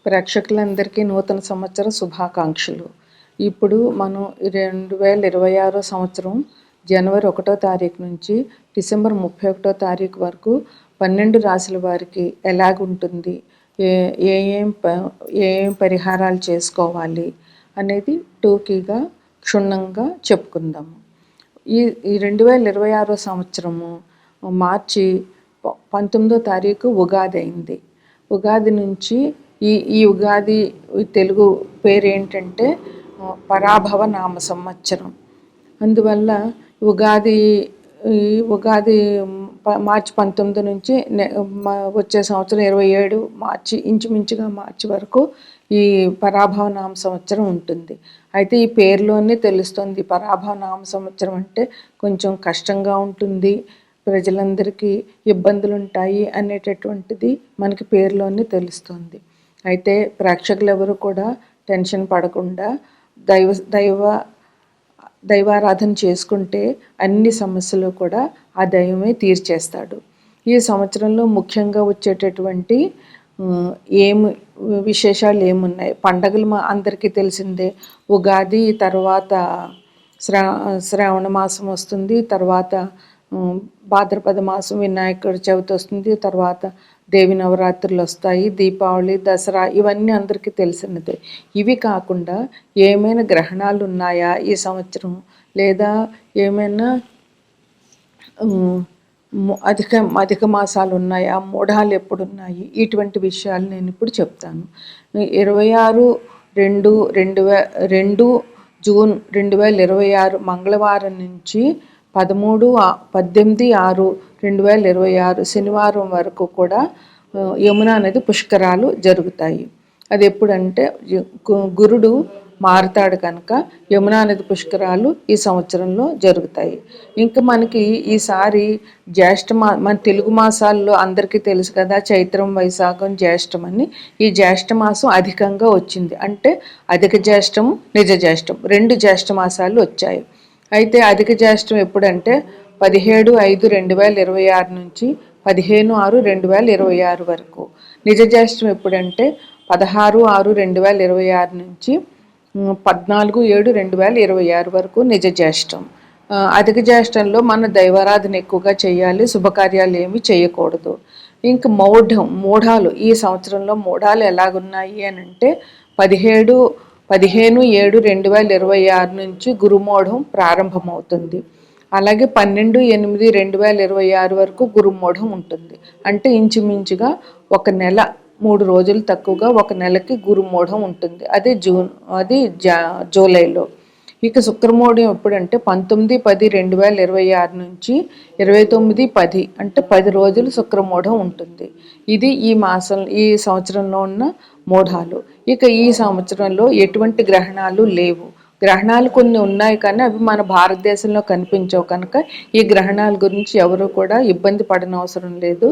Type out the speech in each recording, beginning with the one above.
ప్రేక్షకులందరికీ నూతన సంవత్సర శుభాకాంక్షలు. ఇప్పుడు మనం 2026 సంవత్సరం జనవరి 1వ తారీఖు నుంచి డిసెంబర్ 31వ తారీఖు వరకు 12 రాశుల వారికి ఎలాగుంటుంది, ఏం పరిహారాలు చేసుకోవాలి అనేది టూకీగా క్షుణ్ణంగా చెప్పుకుందాము. ఈ 2026 సంవత్సరము మార్చి 19వ తారీఖు ఉగాది అయింది. ఉగాది నుంచి ఈ ఉగాది తెలుగు పేరు ఏంటంటే పరాభవ నామ సంవత్సరం. అందువల్ల ఉగాది మార్చి 19 నుంచి వచ్చే సంవత్సరం 27 మార్చి ఇంచుమించుగా మార్చి వరకు ఈ పరాభవ నామ సంవత్సరం ఉంటుంది. అయితే ఈ పేరులోనే తెలుస్తుంది పరాభవ నామ సంవత్సరం అంటే కొంచెం కష్టంగా ఉంటుంది, ప్రజలందరికీ ఇబ్బందులు ఉంటాయి అనేటటువంటిది మనకి పేరులోనే తెలుస్తుంది. అయితే ప్రేక్షకులు ఎవరు కూడా టెన్షన్ పడకుండా దైవారాధన చేసుకుంటే అన్ని సమస్యలు కూడా ఆ దైవమే తీర్చేస్తాడు. ఈ సంవత్సరంలో ముఖ్యంగా వచ్చేటటువంటి విశేషాలు ఏమున్నాయి? పండగలు అందరికీ తెలిసిందే. ఉగాది తర్వాత శ్రావణ మాసం వస్తుంది, తర్వాత భాద్రపద మాసం వినాయకుడి చవితి వస్తుంది, తర్వాత దేవి నవరాత్రులు వస్తాయి, దీపావళి, దసరా ఇవన్నీ అందరికీ తెలిసినదే. ఇవి కాకుండా ఏమైనా గ్రహణాలు ఉన్నాయా ఈ సంవత్సరం, లేదా ఏమైనా అధిక మాసాలు ఉన్నాయా, మూఢాలు ఎప్పుడున్నాయి, ఇటువంటి విషయాలు నేను ఇప్పుడు చెప్తాను. 26/2/2 జూన్ 2026 మంగళవారం నుంచి 18/6/2026 శనివారం వరకు కూడా యమునా నది పుష్కరాలు జరుగుతాయి. అది ఎప్పుడంటే గురుడు మారుతాడు కనుక యమునా నది పుష్కరాలు ఈ సంవత్సరంలో జరుగుతాయి. ఇంకా మనకి ఈసారి మన తెలుగు మాసాల్లో అందరికీ తెలుసు కదా, చైత్రం, వైశాఖం, జ్యేష్టం అని. ఈ జ్యేష్ఠ మాసం అధికంగా వచ్చింది. అంటే అధిక జ్యేష్టము, నిజ జ్యేష్టం 2 జ్యేష్ఠ మాసాలు వచ్చాయి. అయితే అధిక జ్యేష్టం ఎప్పుడంటే 17/5/2026 నుంచి 15/6/2026 వరకు. నిజ జ్యేష్టం ఎప్పుడంటే 16/6/2026 నుంచి 14/7/2026 వరకు నిజ జ్యేష్టం. అధిక జ్యేష్టంలో మన దైవారాధన ఎక్కువగా చేయాలి, శుభకార్యాలు ఏమి చేయకూడదు. ఇంకా మూఢాలు ఈ సంవత్సరంలో మూఢాలు ఎలాగున్నాయి అని అంటే 15/7/2026 నుంచి గురుమూఢం ప్రారంభమవుతుంది. అలాగే 12/8/2026 వరకు గురుమూఢం ఉంటుంది. అంటే ఇంచుమించుగా ఒక నెల, 3 రోజులు తక్కువగా ఒక నెలకి గురుమూఢం ఉంటుంది. అది జూలైలో. ఇక శుక్రమూఢం ఎప్పుడంటే 19/10/2026 నుంచి 29/10 అంటే 10 రోజులు శుక్రమూఢం ఉంటుంది. ఇది ఈ సంవత్సరంలో ఉన్న మూఢాలు. ఇక ఈ సంవత్సరంలో ఎటువంటి గ్రహణాలు లేవు. గ్రహణాలు కొన్ని ఉన్నాయి కానీ అవి మన భారతదేశంలో కనిపించవు కనుక ఈ గ్రహణాల గురించి ఎవరు కూడా ఇబ్బంది పడనవసరం లేదు.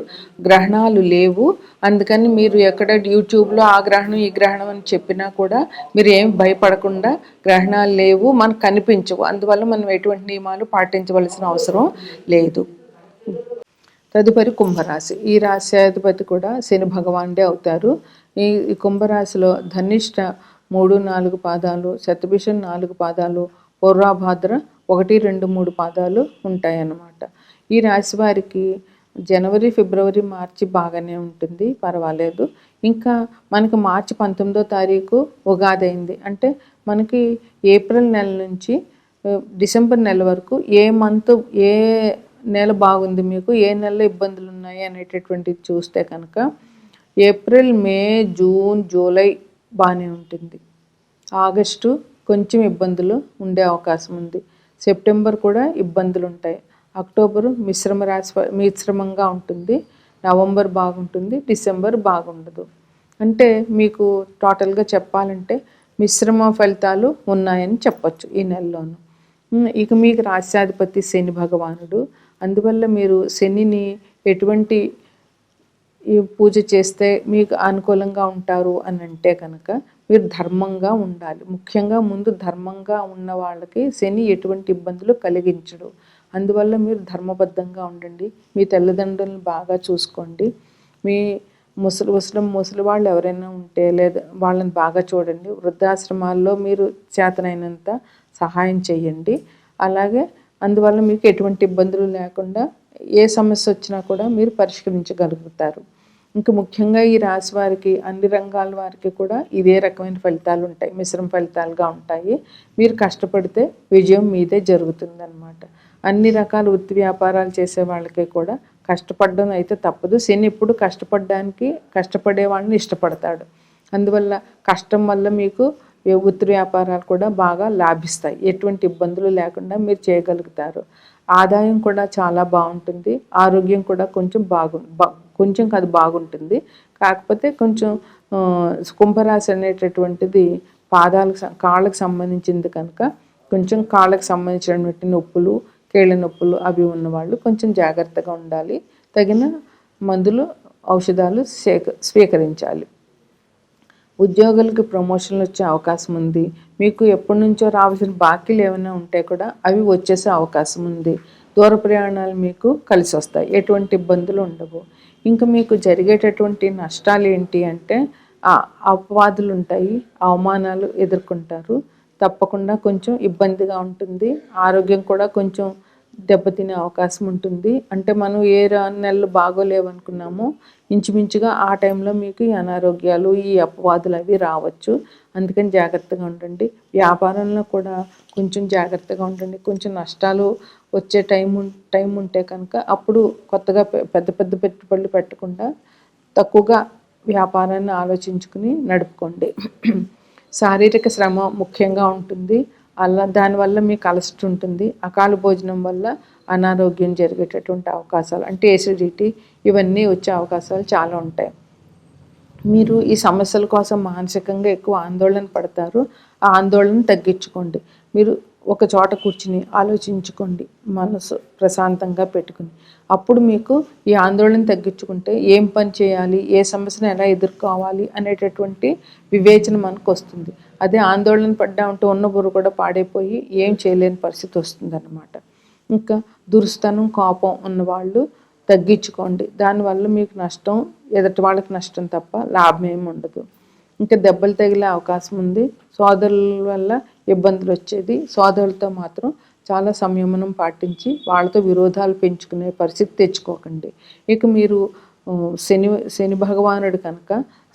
గ్రహణాలు లేవు. అందుకని మీరు ఎక్కడ యూట్యూబ్లో ఆ గ్రహణం ఈ గ్రహణం అని చెప్పినా కూడా మీరు ఏం భయపడకుండా, గ్రహణాలు లేవు, మనకు కనిపించవు, అందువల్ల మనం ఎటువంటి నియమాలు పాటించవలసిన అవసరం లేదు. తదుపరి కుంభరాశి. ఈ రాశ్యాధిపతి కూడా శని భగవానుడే అవుతారు. ఈ కుంభరాశిలో ధనిష్ట 3-4 పాదాలు, శతభిషం 4 పాదాలు, పూర్వభాద్ర 1-2-3 పాదాలు ఉంటాయన్నమాట. ఈ రాశి వారికి జనవరి, ఫిబ్రవరి, మార్చి బాగానే ఉంటుంది, పర్వాలేదు. ఇంకా మనకి మార్చి 19వ తారీఖు ఉగాది అయింది. అంటే మనకి ఏప్రిల్ నెల నుంచి డిసెంబర్ నెల వరకు ఏ నెల బాగుంది, మీకు ఏ నెలలో ఇబ్బందులు ఉన్నాయి అనేటటువంటిది చూస్తే కనుక ఏప్రిల్, మే, జూన్, జూలై బాగానే ఉంటుంది. ఆగస్టు కొంచెం ఇబ్బందులు ఉండే అవకాశం ఉంది. సెప్టెంబర్ కూడా ఇబ్బందులు ఉంటాయి. అక్టోబరు మిశ్రమంగా ఉంటుంది. నవంబర్ బాగుంటుంది. డిసెంబర్ బాగుండదు. అంటే మీకు టోటల్గా చెప్పాలంటే మిశ్రమ ఫలితాలు ఉన్నాయని చెప్పచ్చు ఈ నెలలోనూ. ఇక మీకు రాశ్యాధిపతి శని భగవానుడు. అందువల్ల మీరు శనిని ఎటువంటి పూజ చేస్తే మీకు అనుకూలంగా ఉంటారు అని అంటే కనుక మీరు ధర్మంగా ఉండాలి. ముఖ్యంగా ముందు ధర్మంగా ఉన్న వాళ్ళకి శని ఎటువంటి ఇబ్బందులు కలిగించడు. అందువల్ల మీరు ధర్మబద్ధంగా ఉండండి. మీ తల్లిదండ్రులను బాగా చూసుకోండి. మీ ముసలి వాళ్ళు ఎవరైనా ఉంటే లేదా వాళ్ళని బాగా చూడండి. వృద్ధాశ్రమాల్లో మీరు చేతనైనంత సహాయం చేయండి. అలాగే అందువల్ల మీకు ఎటువంటి ఇబ్బందులు లేకుండా ఏ సమస్య వచ్చినా కూడా మీరు పరిష్కరించగలుగుతారు. ఇంకా ముఖ్యంగా ఈ రాశి వారికి అన్ని రంగాల వారికి కూడా ఇదే రకమైన ఫలితాలు ఉంటాయి, మిశ్రమ ఫలితాలుగా ఉంటాయి. మీరు కష్టపడితే విజయం మీదే జరుగుతుందన్నమాట. అన్ని రకాల వృత్తి వ్యాపారాలు చేసే వాళ్ళకి కూడా కష్టపడడం అయితే తప్పదు. శని ఎప్పుడు కష్టపడే వాళ్ళని ఇష్టపడతాడు. అందువల్ల కష్టం వల్ల మీకు వృత్తి వ్యాపారాలు కూడా బాగా లాభిస్తాయి. ఎటువంటి ఇబ్బందులు లేకుండా మీరు చేయగలుగుతారు. ఆదాయం కూడా చాలా బాగుంటుంది. ఆరోగ్యం కూడా కొంచెం కాదు బాగుంటుంది. కాకపోతే కొంచెం కుంభరాశి అనేటటువంటిది కాళ్ళకు సంబంధించింది కనుక కొంచెం కాళ్ళకు సంబంధించినటువంటి నొప్పులు, కీళ్ళ నొప్పులు అవి ఉన్నవాళ్ళు కొంచెం జాగ్రత్తగా ఉండాలి. తగిన మందులు, ఔషధాలు స్వీకరించాలి. ఉద్యోగులకు ప్రమోషన్లు వచ్చే అవకాశం ఉంది. మీకు ఎప్పటి నుంచో రావాల్సిన బాకీలు ఏమైనా ఉంటే కూడా అవి వచ్చేసే అవకాశం ఉంది. దూర ప్రయాణాలు మీకు కలిసి వస్తాయి, ఎటువంటి ఇబ్బందులు ఉండవు. ఇంకా మీకు జరిగేటటువంటి నష్టాలు ఏంటి అంటే అపవాదులు ఉంటాయి, అవమానాలు ఎదుర్కొంటారు. తప్పకుండా కొంచెం ఇబ్బందిగా ఉంటుంది. ఆరోగ్యం కూడా కొంచెం దెబ్బతినే అవకాశం ఉంటుంది. అంటే మనం ఏ నెలలు బాగోలేవనుకున్నామో ఇంచుమించుగా ఆ టైంలో మీకు ఈ అనారోగ్యాలు, ఈ అపవాదులు అవి రావచ్చు. అందుకని జాగ్రత్తగా ఉండండి. వ్యాపారంలో కూడా కొంచెం జాగ్రత్తగా ఉండండి. కొంచెం నష్టాలు వచ్చే టైం ఉంటే కనుక అప్పుడు కొత్తగా పెద్ద పెట్టుబడులు పెట్టకుండా తక్కువగా వ్యాపారాన్ని ఆలోచించుకుని నడుపుకోండి. శారీరక శ్రమ ముఖ్యంగా ఉంటుంది. దానివల్ల మీకు అలసట ఉంటుంది. అకాల భోజనం వల్ల అనారోగ్యం జరిగేటటువంటి అవకాశాలు అంటే ఎసిడిటీ ఇవన్నీ వచ్చే అవకాశాలు చాలా ఉంటాయి. మీరు ఈ సమస్యల కోసం మానసికంగా ఎక్కువ ఆందోళన పడతారు. ఆ ఆందోళన తగ్గించుకోండి. మీరు ఒక చోట కూర్చుని ఆలోచించుకోండి, మనసు ప్రశాంతంగా పెట్టుకుని. అప్పుడు మీకు ఈ ఆందోళన తగ్గించుకుంటే ఏం పని చేయాలి, ఏ సమస్యను ఎలా ఎదుర్కోవాలి అనేటటువంటి వివేచన మనకు వస్తుంది. అదే ఆందోళన పడ్డా ఉంటే ఉన్న బుర్ర కూడా పాడైపోయి ఏం చేయలేని పరిస్థితి వస్తుందన్నమాట. ఇంకా దురుస్తనం, కోపం ఉన్నవాళ్ళు తగ్గించుకోండి. దానివల్ల మీకు నష్టం, ఎదుటి వాళ్ళకి నష్టం తప్ప లాభం ఏమి ఉండదు. ఇంకా దెబ్బలు తగిలే అవకాశం ఉంది. సోదరుల వల్ల ఇబ్బందులు వచ్చేది. సోదరులతో మాత్రం చాలా సంయమనం పాటించి వాళ్ళతో విరోధాలు పెంచుకునే పరిస్థితి తెచ్చుకోకండి. ఇక మీరు శని భగవానుడు కనుక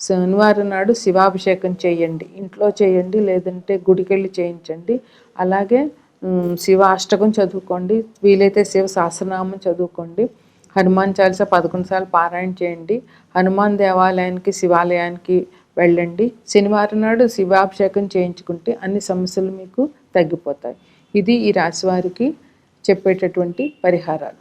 శనివారం నాడు శివాభిషేకం చేయండి. ఇంట్లో చేయండి, లేదంటే గుడికెళ్ళి చేయించండి. అలాగే శివ అష్టకం చదువుకోండి. వీలైతే శివ సహస్రనామం చదువుకోండి. హనుమాన్ చాలీసా 11 సార్లు పారాయణ చేయండి. హనుమాన్ దేవాలయానికి, శివాలయానికి వెళ్ళండి. శనివారం నాడు శివాభిషేకం చేయించుకుంటే అన్ని సమస్యలు మీకు తగ్గిపోతాయి. ఇది ఈ రాశి వారికి చెప్పేటటువంటి పరిహారాలు.